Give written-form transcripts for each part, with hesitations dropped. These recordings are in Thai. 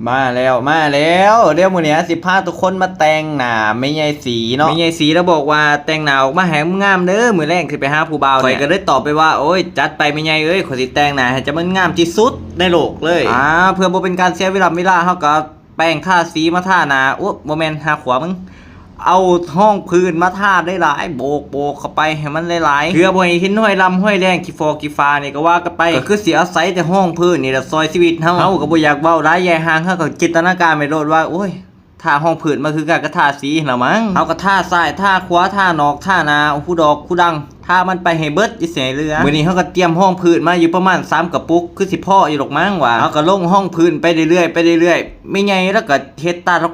มาแล้วเดี๋ยวมื้อนี้สิพาทุกคนมาแต่งหน้าไม่ใหญ่สีเนาะไม่ใหญ่สีแล้วบอกว่าแต่งหน้าออกมาให้งามเด้อมื้อแรกสิไปหาผู้บ่าวเนี่ยข่อยก็ได้ตอบไปว่าโอ้ยจัดไปไม่ใหญ่เอ้ยข่อยสิแต่งหน้าให้จะมันงามที่สุดในโลกเลยเพื่อบ่เป็นการเสียเวลาเฮาก็แป้งทาสีมาทาหน้าโอ้บ่แม่นหาขวามึงเอาห้องพื้นมาทาได้หลายโบกเข้าไปให้มันหลายๆเพื่อบ่ให้เห็นห้อยลำห้อยแรงขี้ฟ้านี่ก็ว่ากันไปก็คือสิอาศัยแต่ห้องพื้นนี่แหละซอยชีวิตเฮาก็บ่อยากเว้าหลายใหญ่ห่างเฮาก็จินตนาการไปโลดว่าโอ้ยทาห้องพื้นมาคือการกระทาสีละมั้งเฮาก็ทาซ้ายทาขวาทานอกทาหน้าผู้ดอกผู้ดังถ้ามันไปให้เบิดอีเสียเรือมื้อนี้เฮาก็เตรียมห้องพื้นมาอยู่ประมาณ3กระปุกคือสิพ่ออยู่ดอกมั้งว่าเฮาก็ลงห้องพื้นไปเรื่อยๆไม่ใหญ่แล้วก็เฮ็ดตาล็อก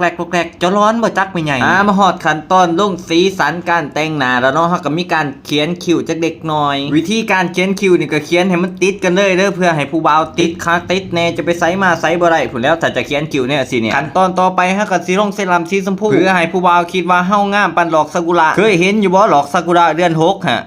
ๆจะร้อนบ่จักไม่ใหญ่มาฮอดขั้นตอนลงสีสันการแต่งหน้าแล้วเนาะเฮาก็มีการเขียนคิ้วจักเด็กน้อยวิธีการเขียนคิ้วนี่ก็เขียนให้มันติดกันเลยเด้อเพื่อให้ผู้บ่าวติดคักติดแน่จะไปไสมาไสบ่ได้พุ่นแล้วถ้าจะเขียนคิ้วเนี่ยสิเนี่ยขั้นตอนต่อไปเฮาก็สิลงเซรั่มสีชมพูเพื่อให้ผู้บ่าวคิดว่าเฮางามปานดอกซากุระเคยเห็นอยู่บ่ดอกซากุระเดือน6ฮะ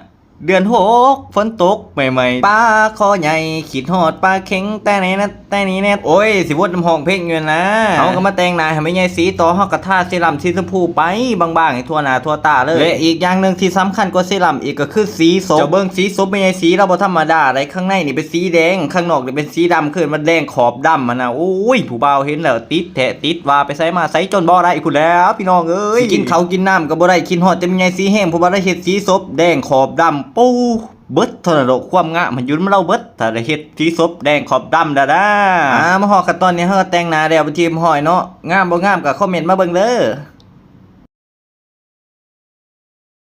เดือน6ฝนตกใหม่ๆปลาคอใหญ่ขีดหอดปลาเข็งแต่ไหนนะแต่นี้แน่โอ้ยสิวดน้ำห้องเพลงอยู่นะเขาก็มาแต่งหน้าให้ไม่ใหญ่สีต่อเฮาก็ทาเซรั่มสีชมพูไปบางๆให้ทั่วหน้าทั่วตาเลยและอีกอย่างนึงที่สำคัญกว่าเซรั่มอีกก็คือสีสมเจ้าเบิ่งสีสมไม่ใหญ่สีเราบ่ธรรมดาได้ข้างในนี่เป็นสีแดงข้างนอกนี่เป็นสีดำขึ้นมันแดงขอบดำมันนะโอ้ยผู้บ่าวเห็นแล้วติดแท้ติดว่าไปไสมาไสจนบ่ได้พุ่นแล้วพี่น้องเอ้ยกินข้าวกินน้ำก็บ่ได้กินฮอดแต่ไม่ใหญ่สีแห้งเพราะว่าได้เฮ็ดสีสมแดงขอบดำปูเบิดเท่านั้นความงามมันยุ่นเราเบิดถ้าได้เฮ็ดสีสบแดงขอบดำด้ามาฮอดขั้นตอนนี้เฮาแต่งหน้าแล้วไปทีมหอยเนาะงามบ่งามก็คอมเมนต์มาเบิ่งเด้อ